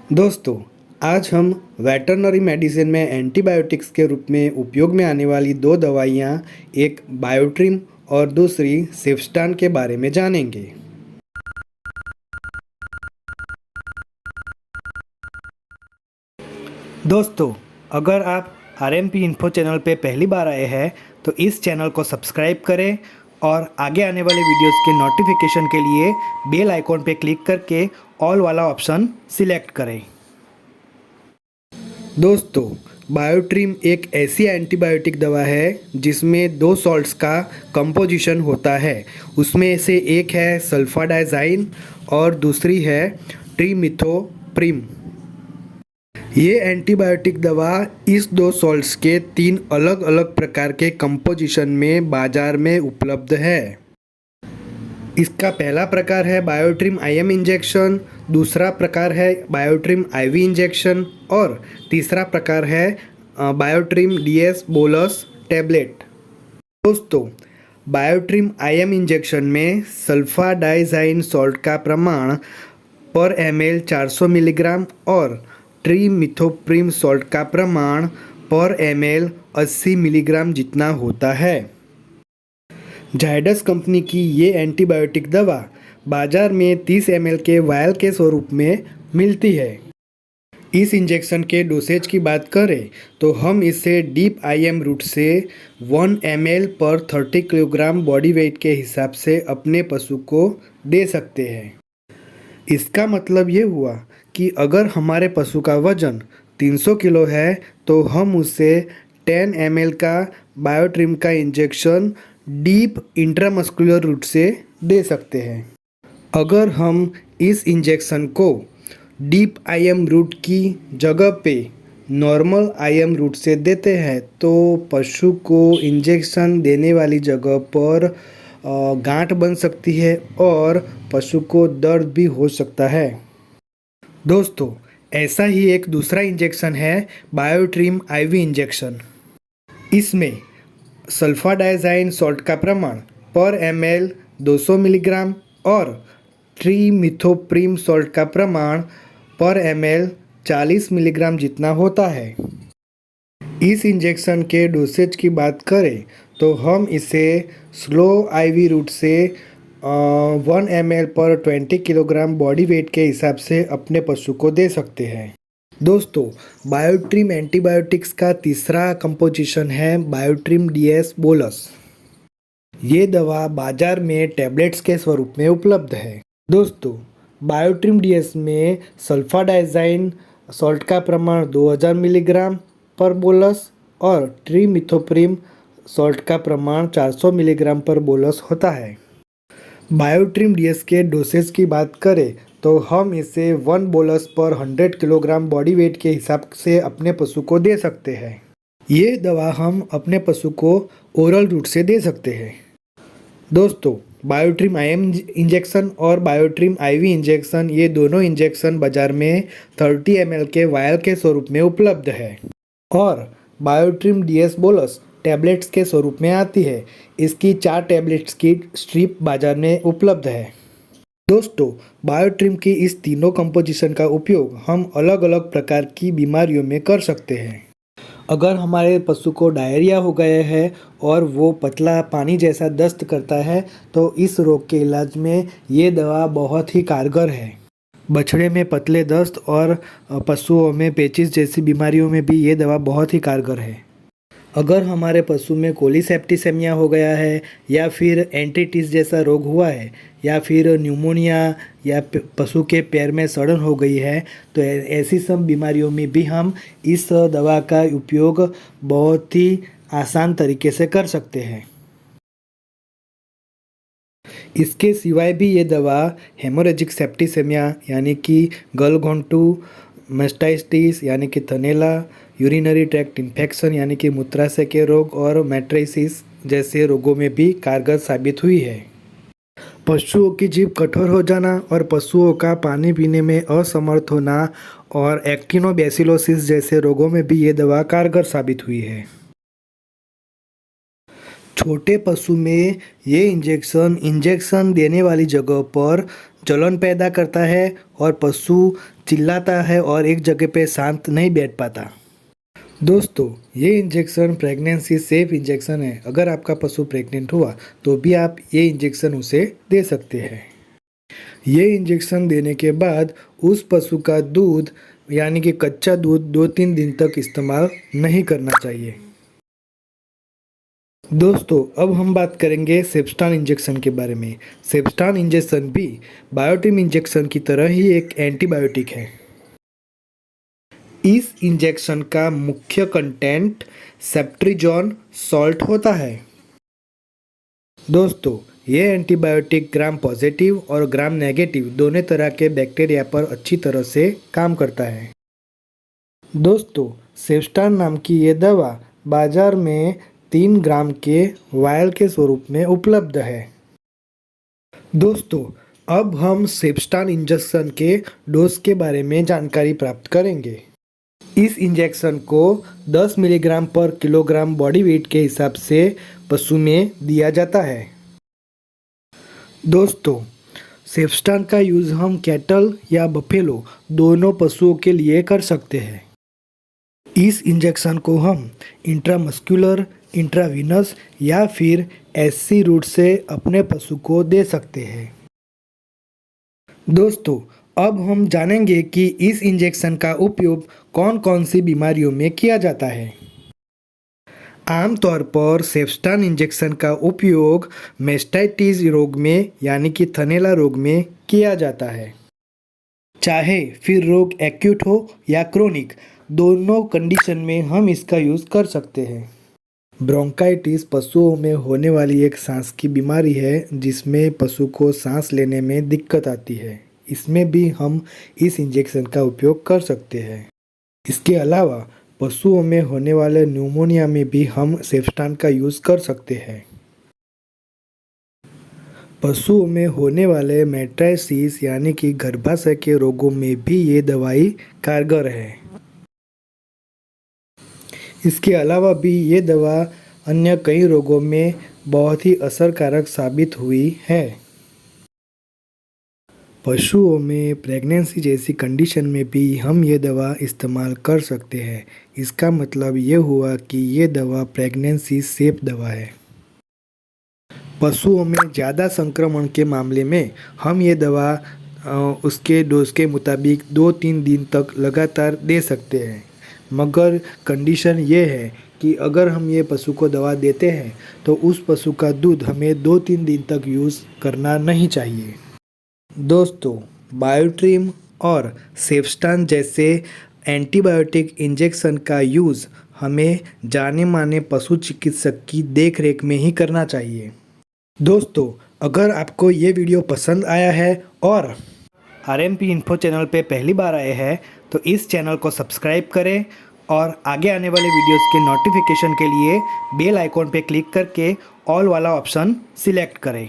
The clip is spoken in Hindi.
दोस्तों, आज हम वेटरनरी मेडिसिन में एंटीबायोटिक्स के रूप में उपयोग में आने वाली दो दवाइयाँ, एक बायोट्रिम और दूसरी सिफ्स्टान के बारे में जानेंगे। दोस्तों, अगर आप आरएमपी इन्फो चैनल पे पहली बार आए हैं तो इस चैनल को सब्सक्राइब करें और आगे आने वाले वीडियोस के नोटिफिकेशन के लिए बेल आइकॉन पे क्लिक करके ऑल वाला ऑप्शन सिलेक्ट करें। दोस्तों, बायोट्रिम एक ऐसी एंटीबायोटिक दवा है जिसमें दो सॉल्ट्स का कंपोजिशन होता है। उसमें से एक है सल्फाडाइजाइन और दूसरी है ट्रिमिथोप्रिम। ये एंटीबायोटिक दवा इस दो सॉल्ट्स के तीन अलग अलग प्रकार के कंपोजिशन में बाजार में उपलब्ध है। इसका पहला प्रकार है बायोट्रिम आईएम इंजेक्शन, दूसरा प्रकार है बायोट्रिम आईवी इंजेक्शन और तीसरा प्रकार है बायोट्रिम डीएस बोलस टैबलेट। दोस्तों, बायोट्रिम आईएम इंजेक्शन में सल्फाडाइजाइन सॉल्ट का प्रमाण पर एमएल 400 मिलीग्राम और ट्रिमिथोप्रिम सॉल्ट का प्रमाण पर एमएल 80 मिलीग्राम जितना होता है। जायडस कंपनी की ये एंटीबायोटिक दवा बाजार में 30 ml के वायल के स्वरूप में मिलती है। इस इंजेक्शन के डोसेज की बात करें तो हम इसे डीप आईएम रूट से 1 ml पर 30 किलोग्राम बॉडी वेट के हिसाब से अपने पशु को दे सकते हैं। इसका मतलब ये हुआ कि अगर हमारे पशु का वजन 300 किलो है तो हम उसे 10 ml का बायोट्रिम का इंजेक्शन डीप इंट्रामस्कुलर रूट से दे सकते हैं। अगर हम इस इंजेक्शन को डीप आईएम रूट की जगह पे नॉर्मल आईएम रूट से देते हैं तो पशु को इंजेक्शन देने वाली जगह पर गांठ बन सकती है और पशु को दर्द भी हो सकता है। दोस्तों, ऐसा ही एक दूसरा इंजेक्शन है बायोट्रिम आईवी इंजेक्शन। इसमें सल्फाडाइजाइन सॉल्ट का प्रमाण पर एमएल 200 मिलीग्राम और ट्रिमिथोप्रिम सॉल्ट का प्रमाण पर एमएल 40 मिलीग्राम जितना होता है। इस इंजेक्शन के डोसेज की बात करें तो हम इसे स्लो आईवी रूट से 1 ml पर 20 किलोग्राम बॉडी वेट के हिसाब से अपने पशु को दे सकते हैं। दोस्तों, बायोट्रिम एंटीबायोटिक्स का तीसरा कंपोजिशन है बायोट्रिम डीएस बोलस। ये दवा बाजार में टैबलेट्स के स्वरूप में उपलब्ध है। दोस्तों, बायोट्रिम डीएस में सल्फाडाइजाइन सॉल्ट का प्रमाण 2000 मिलीग्राम पर बोलस और ट्रिमिथोप्रिम सॉल्ट का प्रमाण 400 मिलीग्राम पर बोलस होता है। बायोट्रिम डीएस के डोसेज की बात करें तो हम इसे 1 बोलस पर 100 किलोग्राम बॉडी वेट के हिसाब से अपने पशु को दे सकते हैं। ये दवा हम अपने पशु को ओरल रूट से दे सकते हैं। दोस्तों, बायोट्रिम आईएम इंजेक्शन और बायोट्रिम आईवी इंजेक्शन ये दोनों इंजेक्शन बाजार में 30 ml के वायल के स्वरूप में उपलब्ध है और बायोट्रिम डीएस बोलस टैबलेट्स के स्वरूप में आती है। इसकी 4 टैबलेट्स की स्ट्रिप बाजार में उपलब्ध है। दोस्तों, बायोट्रिम की इस तीनों कंपोजिशन का उपयोग हम अलग अलग प्रकार की बीमारियों में कर सकते हैं। अगर हमारे पशु को डायरिया हो गया है और वो पतला पानी जैसा दस्त करता है तो इस रोग के इलाज में ये दवा बहुत ही कारगर है। बछड़े में पतले दस्त और पशुओं में पेचिस जैसी बीमारियों में भी ये दवा बहुत ही कारगर है। अगर हमारे पशु में कोलीसेप्टिसेमिया हो गया है या फिर एंट्रिटिस जैसा रोग हुआ है या फिर न्यूमोनिया या पशु के पैर में सड़न हो गई है तो ऐसी सब बीमारियों में भी हम इस दवा का उपयोग बहुत ही आसान तरीके से कर सकते हैं। इसके सिवाय भी ये दवा हेमोरेजिक सेप्टिसेमिया यानी कि गलघोंटू, मेस्टाइटिस यानी कि थनैला, यूरिनरी ट्रैक्ट इन्फेक्शन यानी कि मूत्राशय के रोग और मैट्रिसिस जैसे रोगों में भी कारगर साबित हुई है। पशुओं की जीभ कठोर हो जाना और पशुओं का पानी पीने में असमर्थ होना और एक्टिनोबैसिलोसिस जैसे रोगों में भी ये दवा कारगर साबित हुई है। छोटे पशु में ये इंजेक्शन देने वाली जगह पर जलन पैदा करता है और पशु चिल्लाता है और एक जगह पे शांत नहीं बैठ पाता। दोस्तों, ये इंजेक्शन प्रेगनेंसी सेफ इंजेक्शन है। अगर आपका पशु प्रेग्नेंट हुआ तो भी आप ये इंजेक्शन उसे दे सकते हैं। ये इंजेक्शन देने के बाद उस पशु का दूध यानी कि कच्चा दूध 2-3 दिन तक इस्तेमाल नहीं करना चाहिए। दोस्तों, अब हम बात करेंगे सेप्स्टान इंजेक्शन के बारे में। सेप्स्टान इंजेक्शन भी बायोटिम इंजेक्शन की तरह ही एक एंटीबायोटिक है। इस इंजेक्शन का मुख्य कंटेंट सेप्ट्रिजोन सॉल्ट होता है। दोस्तों, ये एंटीबायोटिक ग्राम पॉजिटिव और ग्राम नेगेटिव दोनों तरह के बैक्टीरिया पर अच्छी तरह से काम करता है। दोस्तों, सेप्स्टान नाम की ये दवा बाजार में 3 ग्राम के वायल के स्वरूप में उपलब्ध है। दोस्तों, अब हम सेप्स्टान इंजेक्शन के डोज के बारे में जानकारी प्राप्त करेंगे। इस इंजेक्शन को 10 मिलीग्राम पर किलोग्राम बॉडी वेट के हिसाब से पशु में दिया जाता है। दोस्तों, सेप्स्टान का यूज़ हम कैटल या बफेलो दोनों पशुओं के लिए कर सकते हैं। इस इंजेक्शन को हम इंट्रामस्कुलर, इंट्रावीनस या फिर एससी रूट से अपने पशु को दे सकते हैं। दोस्तों, अब हम जानेंगे कि इस इंजेक्शन का उपयोग कौन कौन सी बीमारियों में किया जाता है। आमतौर पर सेप्स्टान इंजेक्शन का उपयोग मेस्टाइटिस रोग में यानी कि थनैला रोग में किया जाता है। चाहे फिर रोग एक्यूट हो या क्रोनिक, दोनों कंडीशन में हम इसका यूज़ कर सकते हैं। ब्रोंकाइटिस पशुओं में होने वाली एक सांस की बीमारी है जिसमें पशु को सांस लेने में दिक्कत आती है। इसमें भी हम इस इंजेक्शन का उपयोग कर सकते हैं। इसके अलावा पशुओं में होने वाले न्यूमोनिया में भी हम सेप्स्टान का यूज़ कर सकते हैं। पशुओं में होने वाले मेट्राइसिस यानी कि गर्भाशय के रोगों में भी ये दवाई कारगर है। इसके अलावा भी ये दवा अन्य कई रोगों में बहुत ही असरकारक साबित हुई है। पशुओं में प्रेगनेंसी जैसी कंडीशन में भी हम ये दवा इस्तेमाल कर सकते हैं। इसका मतलब ये हुआ कि ये दवा प्रेगनेंसी सेफ दवा है। पशुओं में ज़्यादा संक्रमण के मामले में हम ये दवा उसके डोज के मुताबिक 2-3 दिन तक लगातार दे सकते हैं। मगर कंडीशन ये है कि अगर हम ये पशु को दवा देते हैं तो उस पशु का दूध हमें 2-3 दिन तक यूज़ करना नहीं चाहिए। दोस्तों, बायोट्रिम और सेप्स्टान जैसे एंटीबायोटिक इंजेक्शन का यूज़ हमें जाने माने पशु चिकित्सक की देखरेख में ही करना चाहिए। दोस्तों, अगर आपको ये वीडियो पसंद आया है और आरएमपी इन्फो चैनल पे पहली बार आए हैं तो इस चैनल को सब्सक्राइब करें और आगे आने वाले वीडियोस के नोटिफिकेशन के लिए बेल आइकॉन पे क्लिक करके ऑल वाला ऑप्शन सिलेक्ट करें।